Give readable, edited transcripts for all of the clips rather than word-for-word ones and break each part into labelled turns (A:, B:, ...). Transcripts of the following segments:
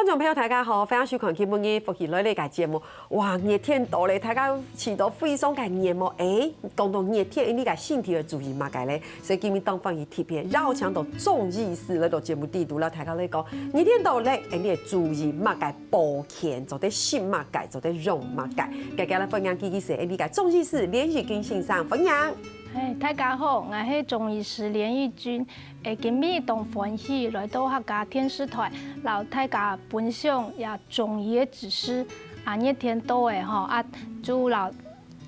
A: 众朋友，大家好，非常收看今日福气来个节目。哇，热天到咧，大家吃到非常嘅热么？讲到热天，你个身体要注意嘛？个咧，所以今日当放一特别绕墙到中医师来到节目地度啦，大家咧讲热天到咧，你要注意嘛？个保健，做啲心嘛？个做啲容嘛？个，大家咧分享几是你个中医师连续跟线上分享。
B: 大家好，我是中医师连玉君。今日同欢喜来到客家电视台，老大家分享也中医的知识。热天到的吼，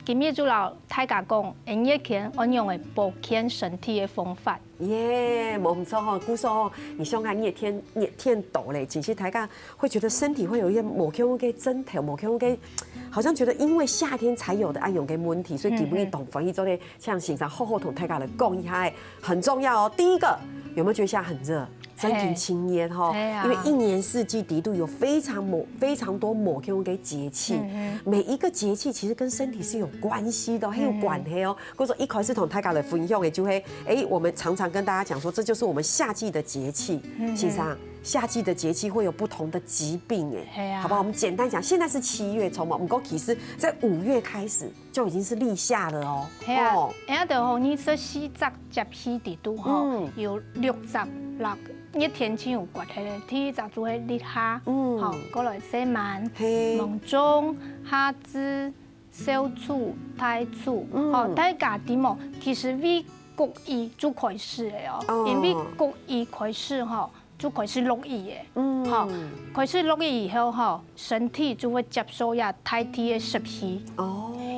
B: 今日就老大家讲，热天按样的保健身体的方法。
A: 冇错哈，姑说你想看热天到嘞，其实大家会觉得身体会有一些某种嘅针头，某种嘅，好像觉得因为夏天才有的安用嘅问题，所以基本同防疫做咧，像线上厚同大家来讲一下，很重要哦。第一个，有没有觉得现在很热？真挺青烟哈，因为一年四季底度有非常多某种嘅节气，每一个节气其实跟身体是有关系的，很有关系哦。或者说一开始同大家来分享嘅就会，我们常常跟大家讲说，这就是我们夏季的节气，先生。夏季的节气会有不同的疾病，好不好？我们简单讲，现在是7月初嘛，不过其实在5月开始就已经是立夏了哦。
B: 就好，你说4节节气地度吼，有66热天气有关系的，第一节就係立夏，過來西萬、芒種、夏至、小暑、大暑，大家點哦？其實為國語就開始嘅哦，因為國語開始吼。就開始落雨嘅，開始落雨以後吼，身體就會接受呀大地嘅濕氣。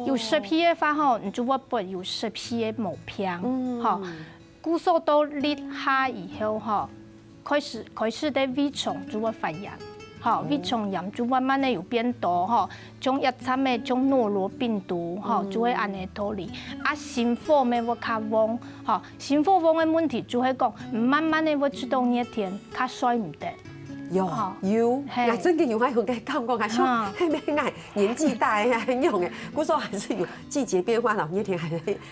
B: 有濕氣嘅話吼，你就會不有濕氣嘅毛病。故所到立夏以後吼，開始啲胃腸就會發炎。胃腸炎就慢慢的有變多吼，種一參嘅種諾羅病毒就會安尼脫離。心火咪會較旺，心火旺嘅問題就係講慢慢的會出到熱天，較衰唔得。
A: 有，真嘅有喺用嘅感覺係說，係咩嗌年紀大係很用嘅，嗰時候還是有季節變化，同熱天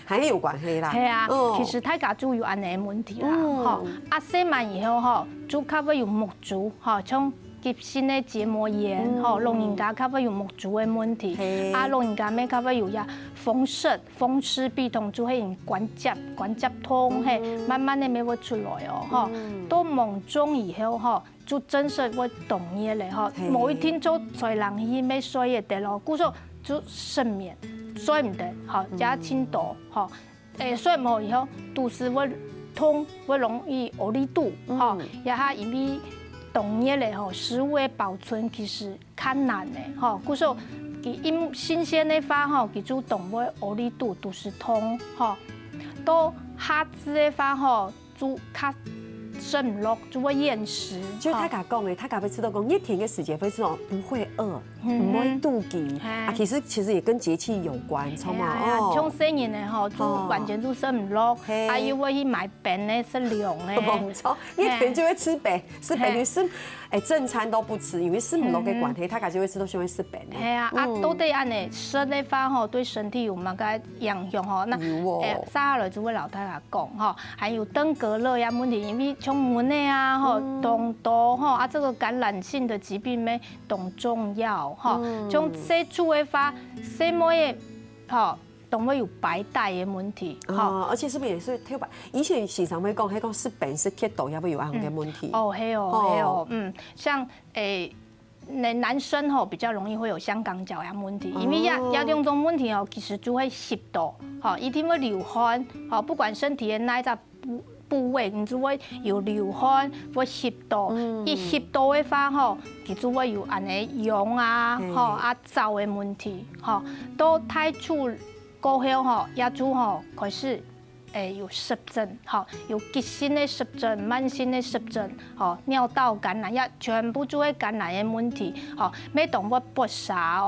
A: 係有關係啦。
B: 係啊，其實大家就有安尼嘅問題啦。細慢以後就較會有目珠，像急性的結膜炎，老人家較會有目珠的問題，老人家咩較會有呀風濕痹痛，就係關節痛，慢慢的咪會出來哦，到夢中以後就真實會動嘢咧，某一天就在人去咪睡得咯，故說就失眠，睡唔得，加輕度，睡唔好以後肚子會痛，會容易餓力肚，也係因為動嘢咧，食物嘅保存其實較難嘅，故說佢新鮮嘅話，佢就動會餓力肚、肚子痛，到夏至嘅話，就較食唔落，就會厭食。
A: 就他家講嘅，他家會知道講熱天嘅時節會知道不會餓，唔會肚飢。其實也跟節氣有關，錯嘛？
B: 像細人嘅就完全就食唔落，又會去買餅咧食涼咧。
A: 冇錯，熱天就會吃餅，吃餅你吃正餐都不吃，因為食唔落嘅關係，他家就會知道喜歡食餅。
B: 係啊，到底安尼食嘅話對身體有乜個影響？那下來就會老太太講還有登革熱呀問題，因為像門內啊凍多這個感染性的疾病咩凍中藥像細處嘅話，細末嘅都會有白帶嘅問題，
A: 而且是不是也是特別？以前時常會講，係講食餅是鐵道，也會有安嘅問題。
B: 係哦，像男生比較容易會有香港腳嘅問題，因為有兩種問題其實就會濕到，一定會流汗，不管身體嘅哪一個部位，你就會有流汗，會濕到，一濕到嘅話佢就會有安尼癢燥嘅問題，到太處過後也就開始有濕疹，有急性的濕疹、慢性的濕疹，尿道感染也全部就會感染嘅問題，咩動物搏殺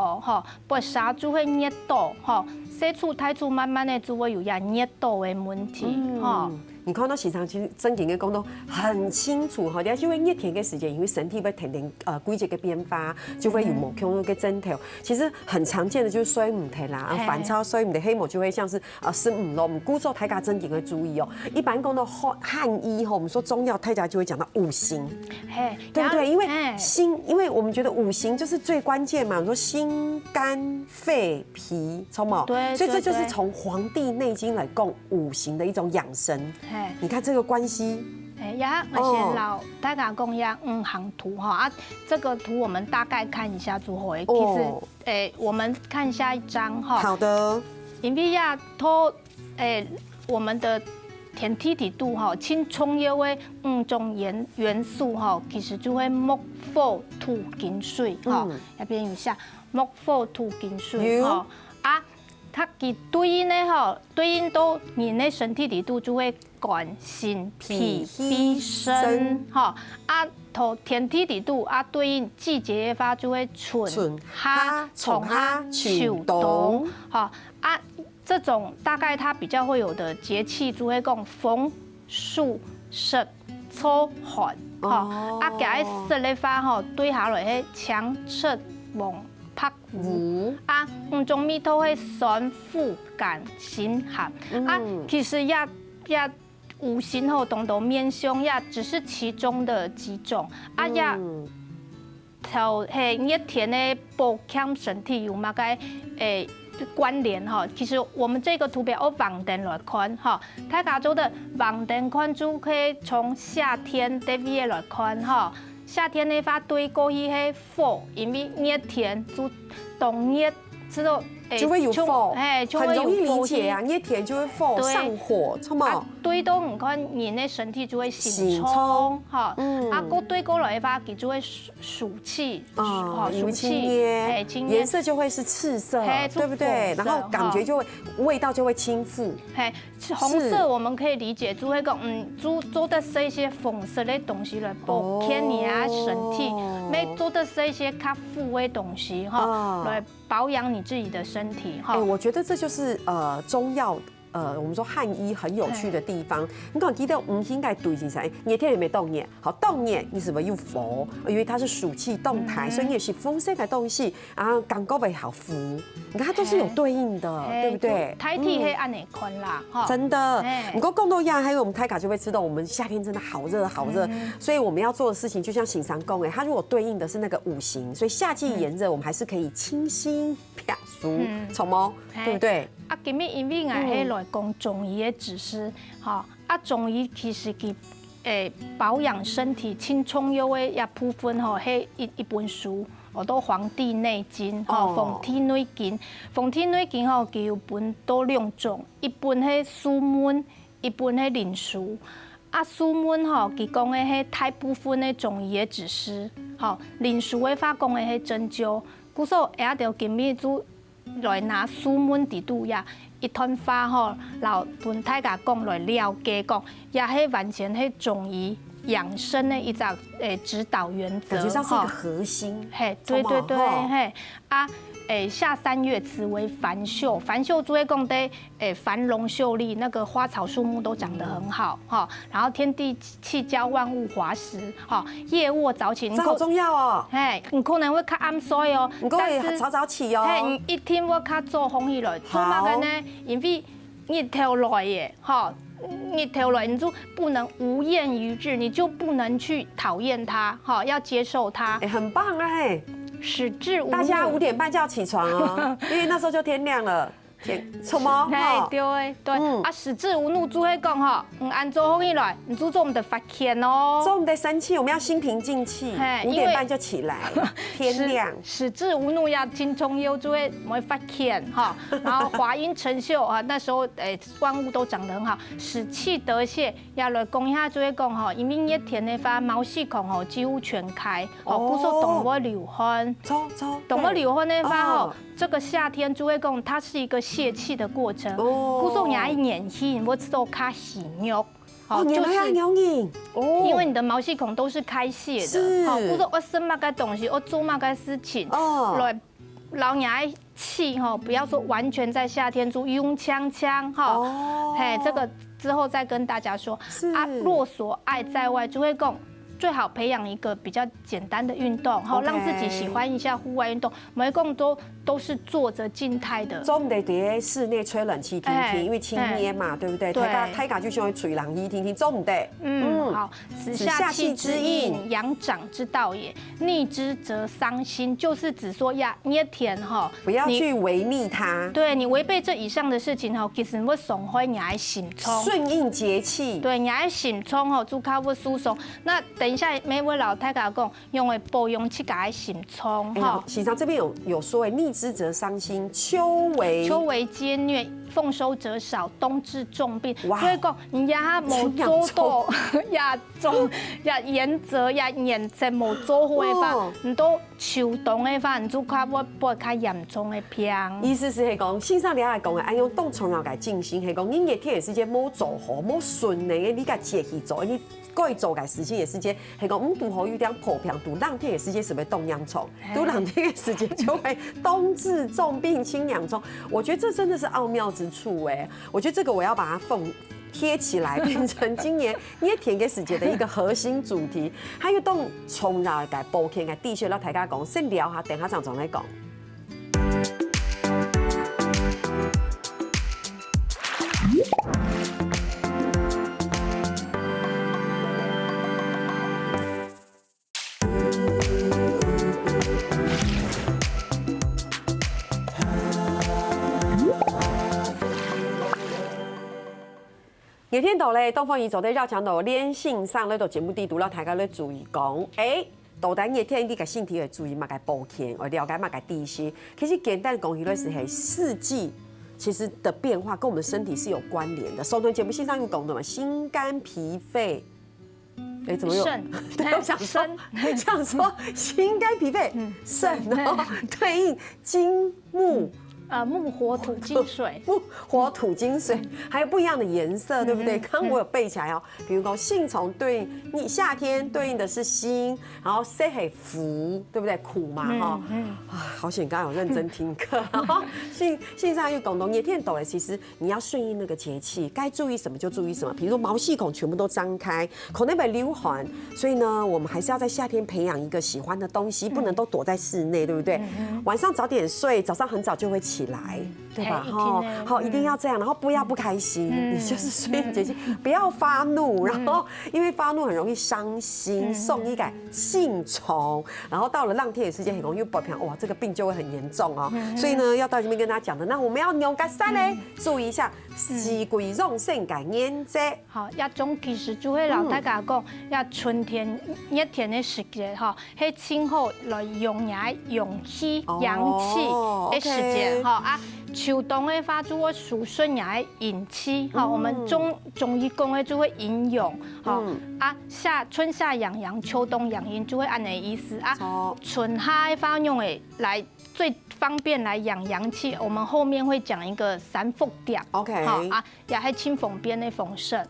B: 搏殺就會熱到，細處太處慢慢的就會有熱到嘅問題，
A: 你看到时常其实真经嘅讲到很清楚哈，而且因为热天嘅时间，因为身体会天天季节嘅变化，就会有毛孔嘅针头。其实很常见的就是水唔停啦，反超水唔停，黑毛就会像是湿唔落，唔古早大家真经会注意哦。一般讲到汉医哈，我们说中药，大家就会讲到五行，对不对？因为因为我们觉得五行就是最关键嘛，我们说心、肝、肺、脾，从冇？
B: 对，
A: 所以这就是从《黄帝内经》来讲五行的一种养生。你看这个关系。
B: 我先老大家讲下行图哈这个图我们大概看一下组合。其实我们看下一张哈。
A: 好的。
B: 因为呀，我们的天体体度哈，轻重要的种元素哈，其实就会木、火、土、金、水哈。那边有下木、火、土、金、水哈它给对应的哈，对应到你的身体里度就会肝、心、脾、肺、肾哈头天体里度对应季节发就会春、夏、从夏、秋、冬哈这种大概它比较会有的节气就会讲风、暑、湿、秋、寒哈加湿的话哈对下来是强、赤、黄。拍胡种米都会酸、苦、甘、辛、寒其实也五行后懂得面相也只是其中的几种也头热天的保健身体有嘛个关联哈。其实我们这个图表按黄灯来看哈，大家做的黄灯看就可以从夏天的位来看哈。夏天的话，对过去是火，因为热天就冬热，知道
A: 就会有火，
B: 就会有
A: 很容易理解啊。热天就会火上火，错嘛？
B: 对到你看人的身体就会心冲，哈，对过来的话，它就会暑气，
A: 暑气，颜色就会是赤色，对不对？然后感觉就会味道就会轻浮。
B: 红色我们可以理解，就会讲做的是一些红色的东西来保健你身体，没做的是一些较负的东西哈，来保养你自己的身体哈。
A: 我觉得这就是中药。我们说汉医很有趣的地方，你讲记得五行该对是啥？热天有没有动热？好，动热你是不是又火？因为它是暑气动态，所以你也是风色的东西，然后感觉会好服。你看它都是有对应的，对不对？
B: 台体黑暗内宽啦，
A: 真的。不过共同样，还有我们泰卡就会知道，我们夏天真的好热好热，所以我们要做的事情就像行三公它如果对应的是那个五行，所以夏季炎热，我们还是可以清新撇俗，从吗？对不对？
B: 今日因为我係來講中醫的知識，中醫其實佢保養身體輕重要的一部分係一本書，我都《黃帝內經》《黃帝內經》。《黃帝內經》佢有分到兩種，一本係書門，一本係靈書。書門佢講嘅係大部分的中醫的知識，靈書嘅話講嘅係針灸。故所也就今日就來拿書門地度呀，一段話吼，然後同大家講來了解講，也係完全係中醫養生的一個指導原則，
A: 感覺上是一個核心。
B: 對對對，夏三月此為繁秀，繁秀就會講的繁榮秀麗，那個花草樹木都長得很好哈。然後天地氣交，萬物華實哈。夜臥早起，
A: 這好重要哦。
B: 你可能會較暗睡哦，
A: 但是早起哦。
B: 你一天會較早起起來，做乜嘅呢？因為日頭來嘅哈。日頭來，你就不能無厭於日，你就不能去討厭它，哈，要接受它。
A: 很棒哎。
B: 始至无怒，
A: 大家5點半就要起床哦，因為那時候就天亮了。什麼？
B: 對，始至無怒，就會講哈，按做起來，你做我們的發現哦。
A: 所以我們得生氣，我們要心平靜氣，5點半就起來，天亮。
B: 始至無怒要精通優，就會沒發現哈。然後華陰成秀啊，那時候萬物都長得很好，使氣得瀉。要來講一下，就會講哈，因為熱天的話，毛細孔哦幾乎全開，哦，不說動物流汗，動物流汗的話哈。這個夏天就會講，它是一個泄氣的過程。故說你愛演戲，我知道它洗肉，
A: 就是
B: 因為你的毛細孔都是開泄的。故說我生乜個東西，我做乜個事情，來老娘气哈，不要说完全在夏天做用枪枪哈，嘿，这个之后再跟大家说。啊，若所爱在外，就会讲。最好培养一个比较简单的运动，好让自己喜欢一下户外运动。每共都是坐着静态的，
A: 总得在室内吹冷气听听，因为轻烟嘛，对不对？太嘎就喜欢吹冷气听听，总得。
B: 好，此下气之应，阳长之道也。逆之则伤心，就是指说呀，你的田哈，
A: 不要去违逆它。
B: 对你违背这以上的事情哈，其实你会损坏你爱心冲，
A: 顺应节气。
B: 对，你爱心冲吼，做较会疏松。那等一下，每位老太太讲，用的保养去改心冲哈。
A: 喜长这边有说，逆之则伤心，秋为
B: 艰虐，丰收则少，冬至重病。所以讲，你呀冇做到，呀种呀严责呀严责冇做好的话，你都秋冬的话，你就较会较严重的病。
A: 意思是讲，线上了讲的，按用冬虫来进行，系讲你热天的时间冇做好，冇顺利的你个节气做，你。过去做嘅时间也时间，系讲拄好有点破病，拄冷天嘅时间是不是冻阳虫？拄冷天嘅时间就会冬至重病轻阳虫。我觉得这真的是奥妙之处哎！我觉得这个我要把它贴起来，变成今年热天嘅时节的一个核心主题。还有冻虫啦，嘅保健嘅地穴，让大家讲，先聊下，等下张总来讲。热天到咧，东方姨走在绕墙头连线上咧，到节目地图，让大家咧注意讲，到底热天你个身体要注意嘛个保健，我了解嘛个地些。其实简单讲起来是系四季其实的变化跟我们的身体是有关联的。首段节目线上有讲的嘛，心肝脾肺。怎么有？对，我想说，心肝脾肺肾，然后对应金木。
B: 木火土金水，
A: 木火土金水，还有不一样的颜色，对不对？刚刚我有背起来哦，比如说杏虫对应你夏天对应的是辛，然后色系福，对不对？苦嘛哈，好险刚刚有认真听课。然后信上又讲到热天到了，其实你要顺应那个节气，该注意什么就注意什么。比如说毛细孔全部都张开，口内被流环，所以呢，我们还是要在夏天培养一个喜欢的东西，不能都躲在室内，对不对？晚上早点睡，早上很早就会起来，对吧？好，一定要这样，然后不要不开心，你就是顺应节气，不要发怒，然后因为发怒很容易伤心，送一个性虫，然后到了浪天的时间很容易又爆病，哇，这个病就会很严重哦。所以呢，要到这边跟大家讲的，那我们要牛肝山呢，注意一下四季用性改腌制。
B: 好，一种其实就会老大家讲，要春天热天的时节哈，迄清后来用勇气、阳气的时节哈。秋冬的话就会属顺也的引气，我们中医讲的就会引勇，春夏养阳，秋冬养阴，就会按的意思啊。春夏的话用的来最方便来养阳气，我们后面会讲一个三伏点
A: ，OK，
B: 也系清风边的丰盛，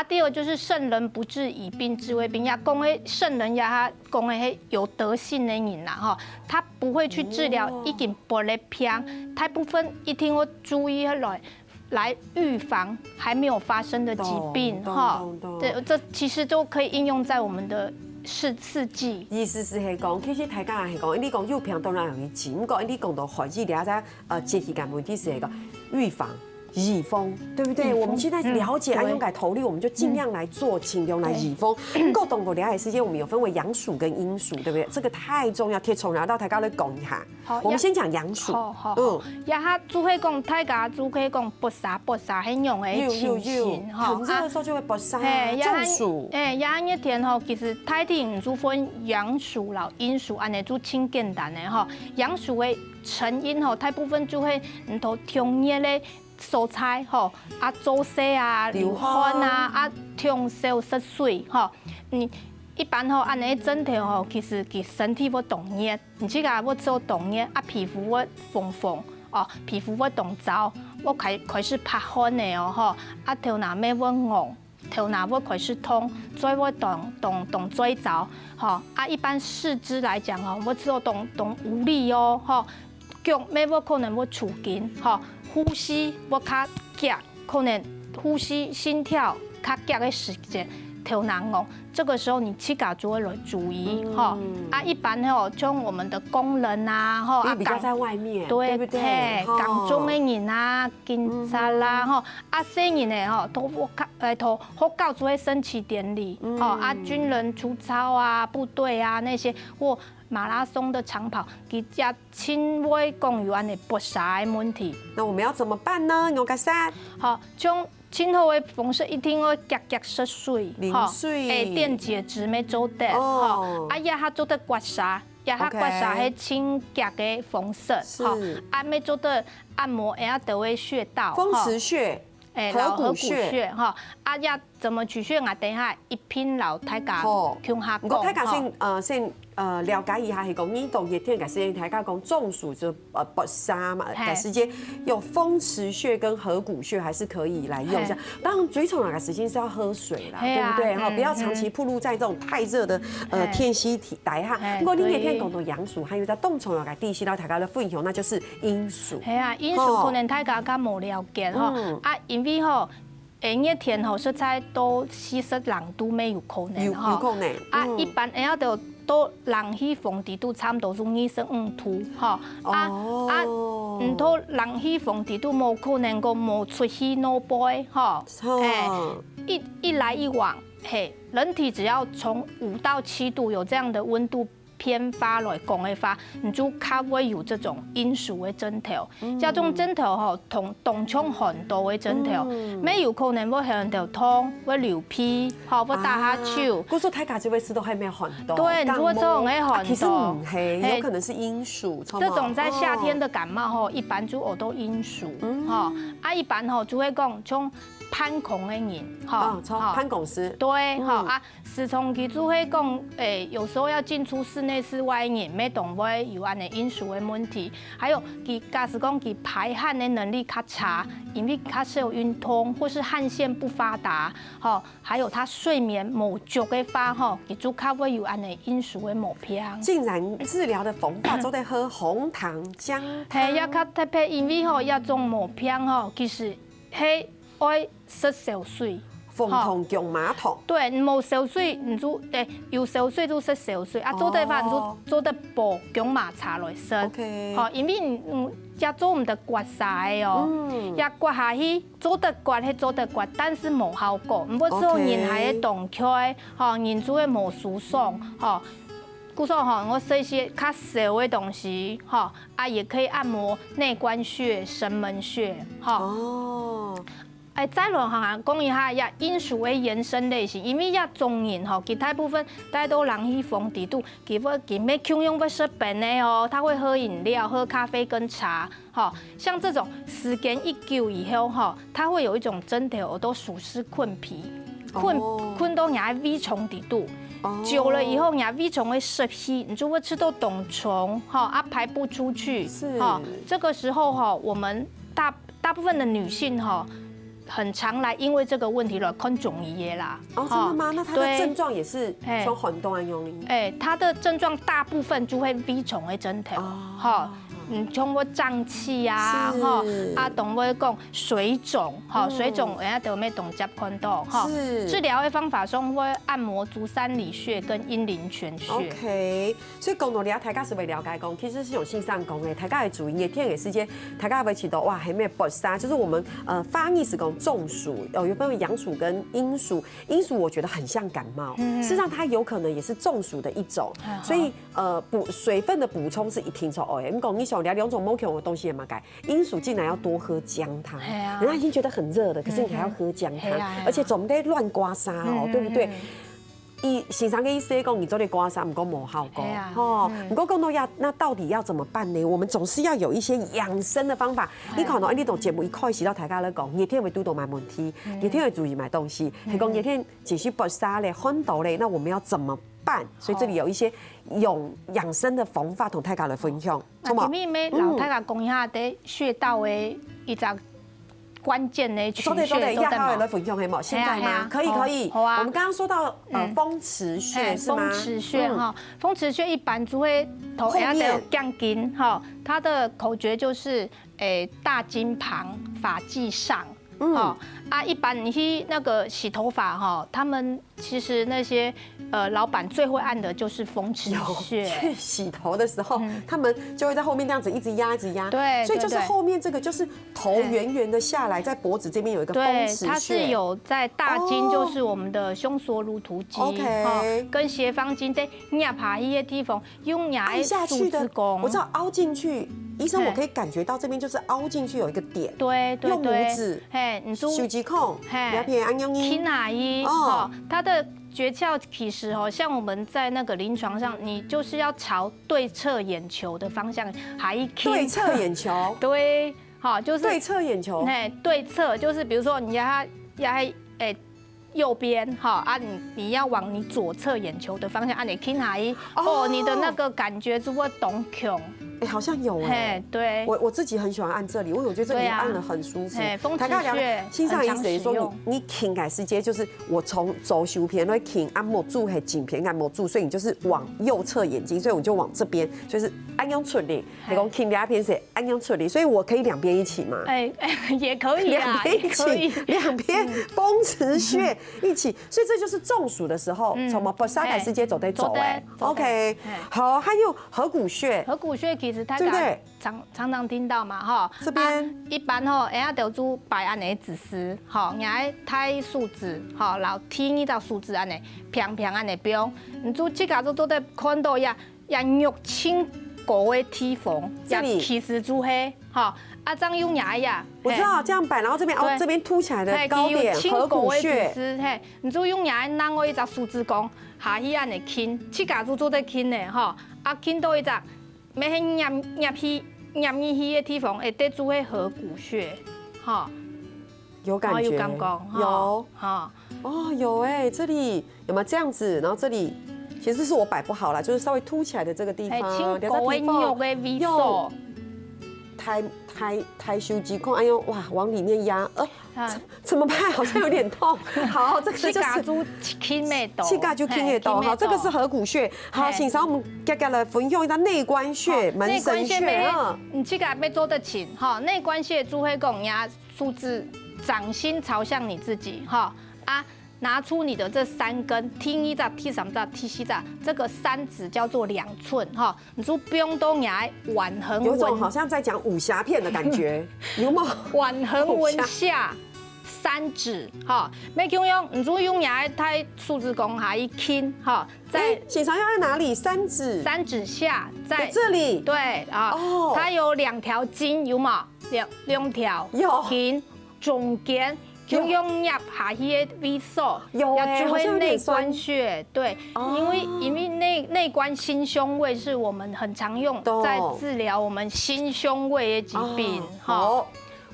B: 第二就是圣人不治已病治未病，也讲的圣人也讲的有德性的人啦，他不会去治疗已经不了病，大部分一定会注意来预防还没有发生的疾病，对，这其实都可以应用在我们的四季。
A: 意思是系讲，其实大家系讲，你讲有病当然容易治，不过你讲到怀疑了解节气感问题是系讲预防。预防，对不对？我们现在了解安用改投力，我们就尽量来做，尽量来预防。够懂够了解时间，我们有分为阳暑跟阴暑，对不对？这个太重要，贴重要到大家来讲一下。我们先讲阳暑。
B: 也哈，主会讲大家主会讲搏杀，很用的情形
A: 很热的时候就会搏杀，中暑。
B: 也热天吼，其实太天主分阳暑啦、阴暑，安尼就清简单的吼。阳暑的成因吼，大部分就会头中热咧。蔬菜早洗流汗冲烧湿水一般按尼整体其实其身体要动热，而且要做动热皮肤要风皮肤要动燥，我开始拍汗的头脑要硬，头脑要开始痛，嘴要动嘴燥一般四肢来讲我做动无力脚要可能要促紧，吼，呼吸要较急，可能呼吸心跳较急的时间。头难哦，这个时候你膝盖就会来注意哈。一般吼，像我们的工人啊，吼，
A: 比较在外面，
B: 对
A: 不对？
B: 工种的人啊，警察啦，吼，细人的吼，都好搞出来升旗典礼，吼，军人出操啊，部队啊那些或马拉松的长跑，佢家轻微讲有安尼搏杀的问题。
A: 那我们要怎么办呢？牛角山，
B: 好，像。今后的风湿一定要夹夹湿水，
A: 淋水，
B: 电解质要做得，吼，也较做得刮痧，也较刮痧迄清洁的风湿，吼，要做得按摩，也就会穴道，
A: 风池穴，合谷穴，
B: 吼，也怎么取穴啊？等下一篇老太家向下讲，
A: 不过太家先了解一下，是讲你冬天给时间大家讲中暑就搏杀嘛，的时间有风池穴跟合谷穴还是可以来用一下。当然最重要的时间是要喝水啦，对不对？哈，不要长期暴露在这种太热的天气底下。不过你那天讲到阳暑，还有在冻重要嘅地区，到大家的分享，那就是阴暑。
B: 系啊，阴暑可能大家较无了解吼，因为吼。热天吼，食材都40人都没有可能
A: 哈。有可能。
B: 一般人家都冷气房底都差不多是25度，吼。唔通冷气房底都冇可能个冇出去no boy， 吼。一来一往，嘿，人体只要从5到7度有这样的温度。偏发来讲的话，你就较会有这种阴暑的症头。这种症头吼，同冻疮很多的症头，没有可能会很头痛，会流鼻，吼，会打哈欠。
A: 我说太家这位吃都还没有很多，
B: 对，你说这种会很多，
A: 其实唔黑，有可能是阴暑。
B: 这种在夏天的感冒吼，一般就我都阴暑，吼，一般吼就会讲从。攀孔的人，
A: 哈，攀孔师，
B: 对，哈时从其就会讲，有时候要进出室内、室外人，没懂会有安的阴暑的问题，还有其假使讲其排汗的能力较差，因为他是有晕痛或是汗腺不发达，哈，还有他睡眠某足的话，哈，其就较会有安的阴暑的毛病。
A: 竟然治疗的方法都得喝红糖姜汤，
B: 系，也较特别，因为吼一种毛病吼，其实系。爱洗小水，
A: 风筒用马桶。
B: 对，冇小水，你就有小水就洗小水。做的话，你就做得煲姜麻茶来洗。
A: OK。
B: 因为也做唔得刮晒哦，也刮下去做得刮，做得刮，但是冇效果。唔过做人还会动开，人就会冇舒爽，故说我洗一些较小的东西，也可以按摩内关穴、神门穴，再落下讲一下呀，阴暑的延伸类型，因为呀中人其他部分大家都冷气房底度，佢咩强用不设本的哦，他会喝饮料、喝咖啡跟茶，像这种时间一久以后他会有一种症头，我都属是困疲，困到牙 V 虫底度。久了以后，牙 V 虫会湿气，你就会吃到冻虫，排不出去。
A: 是，
B: 这个时候我们大部分的女性很常来因为这个问题了看中医的啦。
A: 真的吗？那它的症状也是从很多人用的。
B: 它的症状大部分就会 V 虫的症头，像我胀气啊，同我讲水肿，水肿人家都没动接看到，治疗的方法上会按摩足三里穴跟阴陵泉穴。
A: OK， 所以讲到了，大家是为了解讲，其实是有线上讲的，大家的注意，天的时间，大家会知道哇，还没有搏杀，就是我们翻译是讲中暑，有分为阳暑跟阴暑，阴暑我觉得很像感冒，事实上它有可能也是中暑的一种，所以水分的补充是一定错的。你讲你想聊2种 m o c 的东西也蛮改，阴暑竟然要多喝姜汤，人家已经觉得很热了，可是你还要喝姜汤，而且总得乱刮痧哦，对不对？现场跟医生讲，你做的刮痧唔讲无效果，不过讲到那到底要怎么办呢？我们总是要有一些养生的方法。你看到呢种节目一开始到大家咧讲，热天会拄到买问题，热天会注意买东西，係講熱天繼續搏殺咧、昏倒咧，那我們要怎麼辦？所以這裡有一些養生的方法同大家來分享。
B: 前面咩老大家講一下啲穴道嘅一隻关键的区
A: 对，
B: 都
A: 亚好来分享黑毛，现在吗？可以。
B: 好啊。
A: 我们刚刚说到风池穴是吗？
B: 风池穴哈，风池穴一般就会头下的降筋哈，它的口诀就是大筋旁，发际上。一般你去那个洗头发哈，他们其实那些老板最会按的就是风池穴。
A: 去洗头的时候，他们就会在后面这样子一直压，
B: 对，
A: 所以就是后面这个就是头圆圆的下来，在脖子这边有一个风池穴。
B: 它是有在大筋，就是我们的胸锁乳突肌，跟斜方筋在压爬一些地方，用压
A: 下去的。我知道凹进去。医生，我可以感觉到这边就是凹进去有一个点，
B: 对，
A: 用拇指，
B: 你就
A: 手指孔，两片按用
B: 轻哪一，它的诀窍其实像我们在那个临床上，你就是要朝对侧眼球的方向，
A: 对侧眼球，
B: 对，就是
A: 对侧眼球，
B: 对侧就是比如说你压右边你要往你左侧眼球的方向按你轻哪一，你的那个感觉就会懂孔。
A: 好像有
B: 对，
A: 我自己很喜欢按这里，因为我觉得这里按得很舒服。
B: 风池穴，
A: 心上医生说你轻改时间就是我从轴修片会轻按摩住还颈片按摩住，所以你就是往右侧眼睛，所以我就往这边，就是按用出力，你讲轻两边是按用出力，所以我可以两边一起嘛？
B: 也可以啊，
A: 两边一起，两边风池穴一起，所以这就是中暑的时候，从不沙改时间走得走OK， 好，还有合谷穴，
B: 合谷穴其实它常常听到嘛哈，
A: 这边
B: 一般人家就做摆安尼姿势，人家抬竖子，然后天一到竖子安尼平平安尼标，你做这个做在看到呀肉青骨的体缝，也其实做黑这样用牙呀，
A: 我知道这样摆，然后这边这边凸起来的高点合谷穴，
B: 你做用牙让我一只竖子弓下去安尼轻，这个做在轻的轻到一只。要去捏去的地方，会得做迄合谷穴，
A: 有感觉，
B: 有感觉，
A: 有这里有没有这样子？然后这里其实是我摆不好啦，就是稍微凸起来的这个地方，
B: 用
A: 抬手指孔，哎呦哇，往里面压，怎么办？好像有点痛。好，这个就是气嘎就轻的刀。好，这个是合谷穴。好，欣赏我们接下来分享一下内关穴、门神穴。
B: 你这个要做得轻，内关穴主会讲呀，数字掌心朝向你自己，拿出你的这3根，T1指、T3指、T4指，这个3指叫做2寸你就不用动牙，腕横
A: 有种好像在讲武侠片的感觉，有吗？
B: 腕横纹下3指没用，你就用牙抬数字弓下一轻
A: 在检查要在哪里？3指
B: 下，在
A: 这里。
B: 对它有2条筋，有吗？2条
A: 有
B: 筋中间。用压下去的位数，
A: 要
B: 注意内关穴，对，因为内关心胸胃是我们很常用在治疗我们心胸胃的疾病，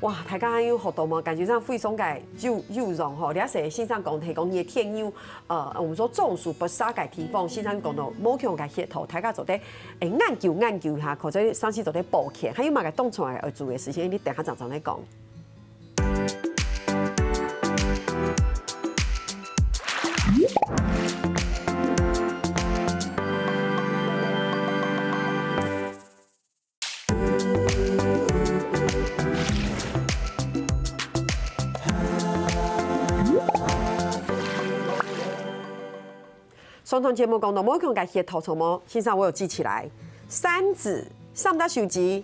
A: 哇，大家有学到吗？感觉上肺松改又容你要写线上讲提供也天优，我们说中暑不杀改提供线上讲到某种改血头，大家做得研究下，或者上次做得补起，还有嘛个动出来而做的事情，你等下常来讲。上堂节目讲到某种改血头什么，线上我有记起来，3指上到手指，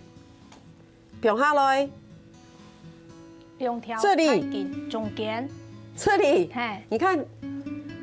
A: 平下来
B: 2条
A: 这里
B: 中间，
A: 这里，你看，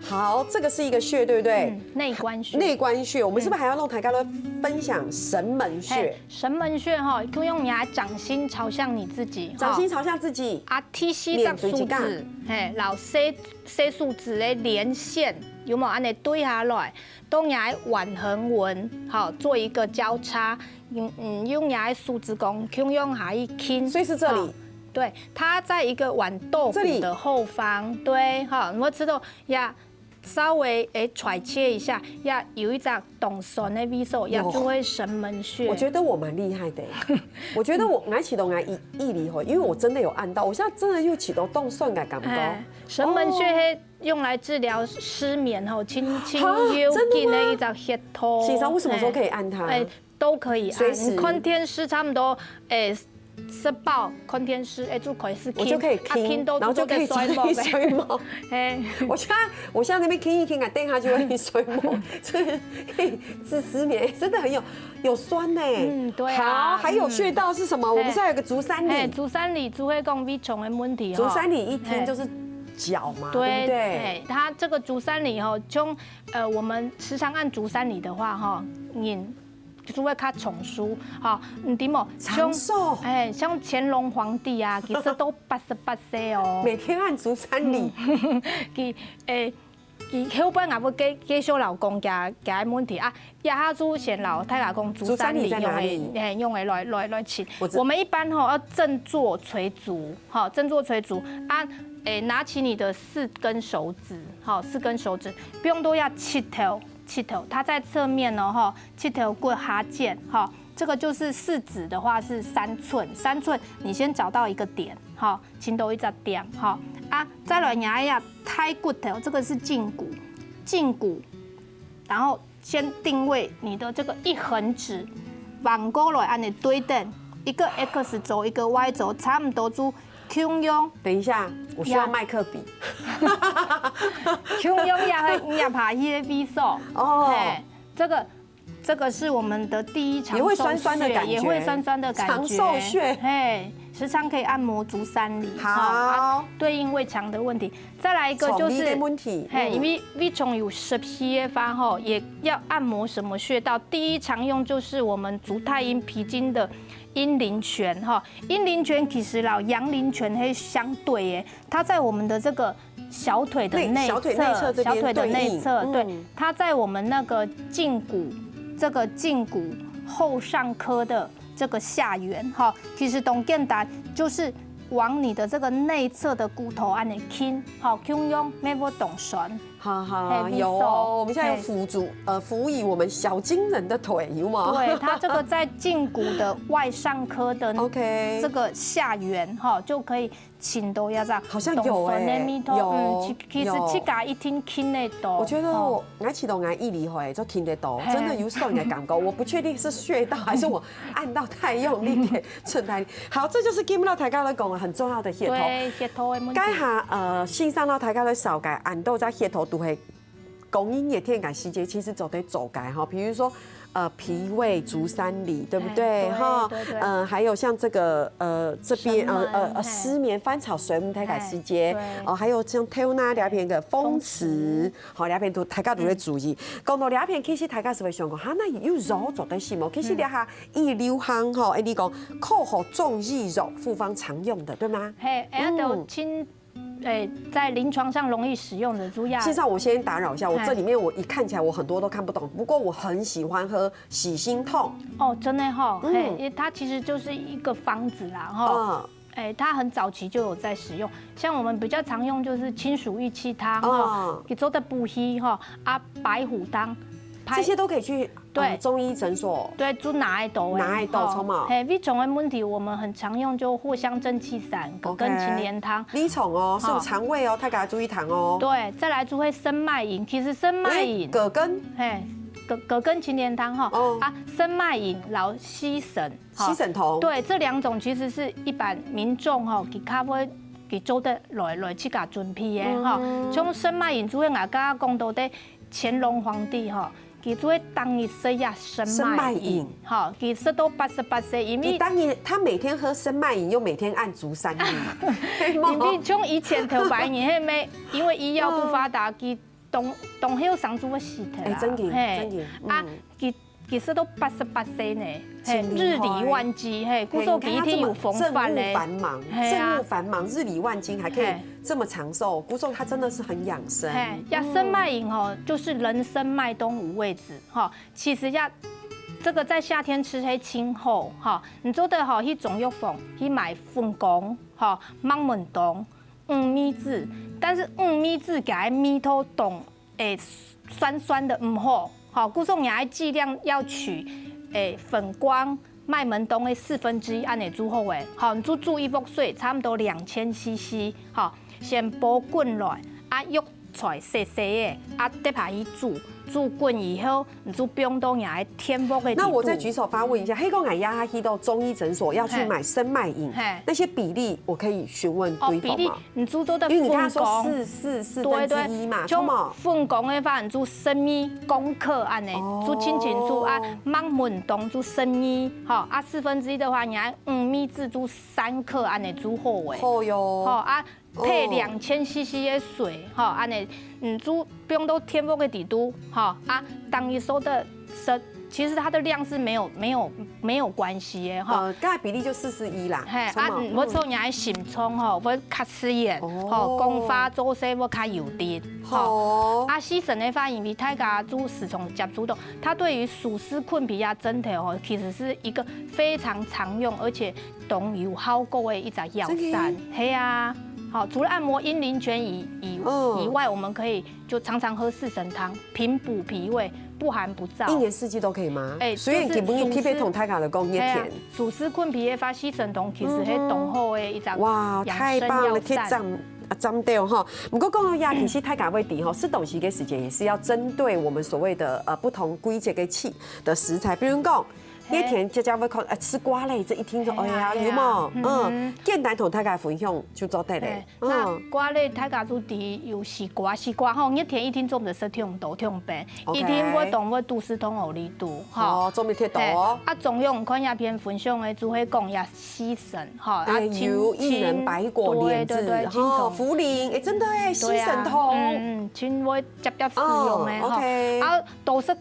A: 好，这个是一个穴，对不对？
B: 内关穴。
A: 内关穴，我们是不是还要让大家来分享神门穴？
B: 神门穴可以用你来掌心朝向你自己，
A: 掌心朝向自己。
B: T4指数字，然后 C 数字的连线，有没有安尼对下来？都牙腕横纹，做一个交叉，用牙数字弓，用下一轻。
A: 所以是这里。
B: 对，它在一个豌豆腐的后方，对，你会吃到呀。稍微揣切一下，要有一张动酸的味素，也就会神门穴。
A: 我觉得我蛮厉害的，我觉得我爱启动爱毅力吼，因为我真的有按到，我现在真的又启动动算感觉。
B: 神门穴用来治疗失眠吼，轻幽紧的一张穴头。
A: 其实为什么说可以按它？
B: 都可以按。
A: 你
B: 看天师差不多吃饱，看天师就可以是
A: 我就可以听，然后就可以吹毛。我现在那边听一听啊，等一下就会吹毛，所以可以治失眠，真的很有酸呢。
B: 对啊。
A: 好，还有穴道是什么？我不是还有个足三里？
B: 足三里就会讲胃肠的问题。
A: 足三里一听就是脚嘛，对不对？
B: 它这个足三里从我们时常按足三里的话就会较长寿，对冇？
A: 长寿，
B: 像乾隆皇帝啊，其实都88岁哦。
A: 每天按足三里，
B: 佢后边也要继续老公加问题啊，亚哈祖先老太太讲足三里用来请。我们一般要正坐垂足，正坐垂足啊，拿起你的4根手指，4根手指，不用都要七头。它在侧面哦，七头过哈剑，这个就是4指的话是3寸，3寸你先找到一个点，前头一个点，再来压一下胎骨头，这个是胫骨，然后先定位你的这个一横指，往过来按你对等，一个 X 轴，一个 Y 轴，差不多就。
A: 等一下，我需要麦克笔。
B: 也爬一些味素哦，这个是我们的第一长寿穴，
A: 也会酸酸的感觉，
B: 也会酸酸的感觉。
A: 长寿穴，
B: 时常可以按摩足三里，
A: 好，
B: 对应胃肠的问题。再来一个就是，因为胃肠有10些发也要按摩什么穴道？第一常用就是我们足太阴脾经的。阴陵泉阴陵泉其实阳陵泉会相对耶，它在我们的这个小腿的内侧，小腿的内侧，对，它在我们那个胫骨后上髁的这个下缘其实董建达就是往你的这个内侧的骨头按你轻，轻用没有动酸。
A: 好，有哦，我们现在有辅以我们小金人的腿，有吗？
B: 对，它这个在胫骨的外上髁的这个下缘就可以请到呀，
A: 好像有有，
B: 其实这个一听轻得到。
A: 我觉得我启动毅力会就听得到，真的有酸的感觉。我不确定是穴道还是我按到太用力的寸太。好，这就是今日大家咧讲很重要的穴头。
B: 对，穴头的问题。
A: 该下线上到大家咧少改按到在穴头。都会供应液天感细节，其实走得走改哈，比如说脾胃足三里，对不对哈？还有像这个这边失眠翻炒水母太改细节哦，还有像태우나两片的风池，好两片都大家都在注意。讲到两片，其实大家是会想讲，哈那有肉做得是么？其实两下一流行哈，你讲扣好重益肉，复方常用的，对吗？
B: 嘿，都亲。在临床上容易使用的猪药。
A: 事实上，我先打扰一下，我这里面我一看起来我很多都看不懂，不过我很喜欢喝洗心痛。
B: 哦，真的哈，它其实就是一个方子啦，哈。它很早期就有在使用，像我们比较常用就是青鼠玉气汤哈，给做的补虚哈白虎汤。
A: 这些都可以去中医诊所
B: 就拿来豆
A: 冲嘛。
B: 胃肠的问题我们很常用就藿香正气散、葛根芩连汤。
A: 胃肠哦，是有肠胃哦，大家注意糖哦。
B: 对，再来就会生脉饮，其实生脉饮
A: 葛根，
B: 葛根芩连汤生脉饮、劳息神、
A: 息神酮。
B: 对，这2种其实是一般民众给咖啡。给做得来去甲准备的像生脉饮，主要我刚刚讲到的乾隆皇帝其实当日食呀生脉饮，其实都88岁，因为
A: 他每天喝生脉饮，又每天按足三里，
B: 因为从以前头白年迄因为医药不发达，佢动迄上主要死掉啦，
A: 真嘅
B: 其实都88岁呢，日理万机，故说一天有风范嘞，
A: 政务繁忙，日理万机还可以这么长寿，故说他真的是很养生。
B: 生脉饮就是人参、麦冬、五味子其实这个在夏天吃黑清后你做得好去中药房去买凤公芒门冬、米子，但是米子改米头冻。酸酸的唔好，好，故说你爱剂量要取粉光麦门冬的1/4，按你煮好诶，好，你煮一煲水，差不多2000cc， 好，先煲滚来，肉菜细细的，得下去煮滚以后，你煮冰冻也爱天幕的。
A: 那我再举手发问一下，黑公矮压他去到中医诊所要去买生麦饮，那些比例我可以询问对方吗？
B: 比例你煮做的
A: 因为你刚才说4/4嘛，
B: 像粉公的话，你煮生米公克安尼，煮清煮芒门冬煮生米，好1/4的话，你爱5米至煮3克安尼煮好诶。
A: 好哟。
B: 好配2000cc 的水，哈，安尼，煮不用都天幕的底都，哈当你说的其实它的量是没有关系的，哈。
A: 刚才比例就4/1啦。
B: 嘿，我从你爱心葱吼，我较吃盐，吼，公发做些我较油滴，吼。西神的话，因为大家煮食虫接触到，它对于暑湿困脾啊、整体哦，其实是一个非常常用而且有效果的一种药膳，嘿啊。好，除了按摩阴陵泉以外，我们可以就常常喝四神汤，平补脾胃，不寒不燥。
A: 一年四季都可以吗？所以基本特别同大家来讲，热天
B: 暑湿困脾的发西神汤，其实係同好的一种
A: 哇，太棒了，可以针对哈。不过讲到亚其实太感味底哈，是东西嘅时间也是要针对我们所谓的不同季节嘅气的食材，比如讲。那天家家会讲吃瓜类，这一听就哎呀有冇？简单同大家分享就做得嘞。
B: 那瓜类大家都第有西瓜吼，一天一天做唔得食痛肚痛病，一天我动我都是痛后里肚，
A: 哦，做咩贴肚哦？
B: 中药看影片分享的，就会讲也西神，哈，
A: 有薏仁、白果、莲子，哈，茯苓，真的哎，西神通，
B: 请我接使用的哈，都是。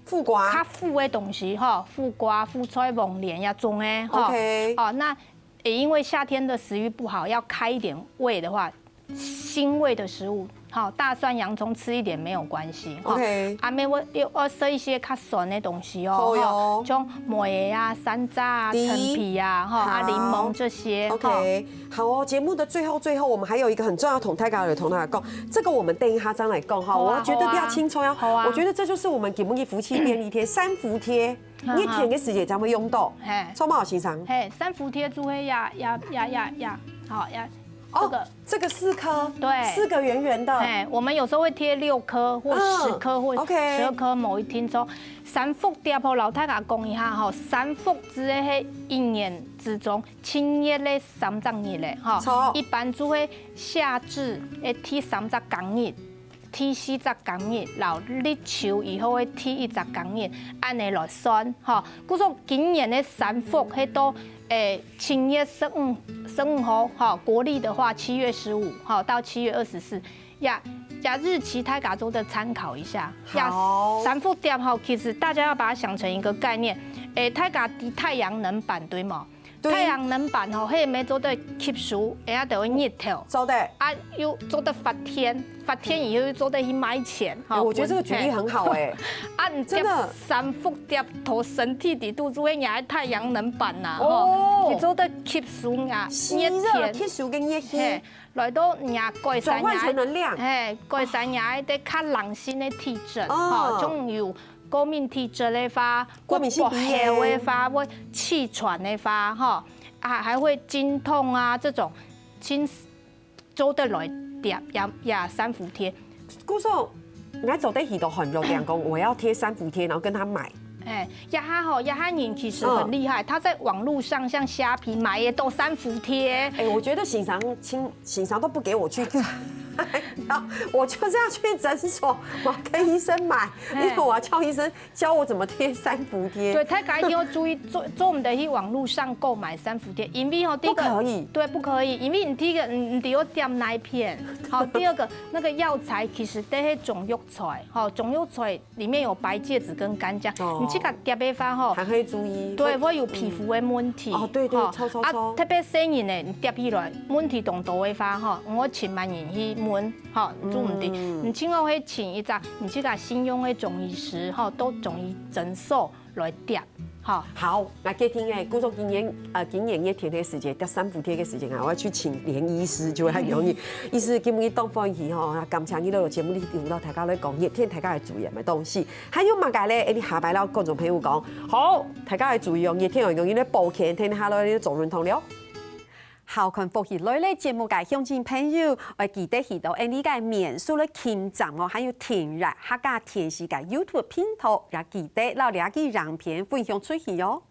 A: 副瓜，
B: 较副的东西哈，副瓜、副菜、黄连呀种的哈。哦，那也因为夏天的食欲不好，要开一点胃的话，辛味的食物，好，大蒜、洋葱吃一点没有关系。
A: OK。
B: 阿妹我吃一些较酸的东西哦，像梅呀、山楂啊、陈皮呀、柠檬这些。
A: OK。好哦，节目的最后，我们还有一个很重要同大家讲，这个我们等一下再来讲哈。我觉得比较轻松呀，我觉得这就是我们给不给福气便利贴、三伏贴，一天的时间才会用到，充满好欣赏。
B: 嘿，三伏贴就会呀，好呀。
A: 这个4颗，
B: 对
A: ，4个圆圆的。
B: 哎，我们有时候会贴6颗或10颗或12颗。某一天说三伏贴，和老太太讲一下哈，三伏指的是一年之中清热的3十日嘞哈。一般就会夏至会贴30工日，贴40工日，然后立秋以后会贴110工日，按尼来算哈。故说今年的三伏迄都。7月15号，哈，国历的话7月15号到7月24，呀日期大家做的参考一下。
A: 好。
B: 三伏贴哈，其实大家要把它想成一个概念，大家的太阳能板对吗？太阳能板吼，迄没做得吸收，人家就会热透。
A: 做的。
B: 又做得发天以后又做得去买钱。
A: 我觉得这个举例很好哎。
B: 你真的三伏贴头身体底肚子会压太阳能板呐，你做得吸收啊，
A: 热吸收跟热气，
B: 来到压改善
A: 转换成能量，
B: 改善压得较冷性的体质，种有。过敏体质的话，
A: 过敏性鼻炎
B: 的话，会气喘的话，哈还会经痛啊这种，请做得来贴呀三伏贴。
A: 姑说，我走在很多很多人讲，我要贴三伏贴，然后跟他买。
B: 亚哈人其实很厉害，他在网络上像虾皮买也都三伏贴。
A: 我觉得醒常都不给我去。我就是要去诊所，我要跟医生买，因为我要叫医生教我怎么贴三伏贴。
B: 对，大家一定要注意，做我们的去网络上购买三伏贴，因为第一个
A: 不可以，
B: 对，不可以，因为你第一个你得要点那一片，好，第二个那个药材其实都是中药材，好，中药材里面有白芥子跟干姜，你这个点的话吼，
A: 还可以注意，
B: 对，会有皮肤的问题。
A: 对，抽。
B: 特别生人的，你点起来问题动多的话吼，我请万人去。好，做唔对，你请我去请一只，你去个信用的中医师，哈，都中医诊所来贴，好，
A: 那今天诶，工作经验一天的时间，得3伏天的时间啊，我要去请连医师就会很容易。医师今日当翻译吼，感谢你录节目里有到大家来讲热天大家要注意的东西，还有嘛个咧，你下摆了观众朋友讲，好，大家要注意哦，热天容易咧保健，天下来咧做运动了。好看福喜类类节目嘅乡亲朋友，我記得去到呢個免數嘅簽站哦，還有天熱客家電視嘅 YouTube 頻道，也記得留兩個影片分享出去哦。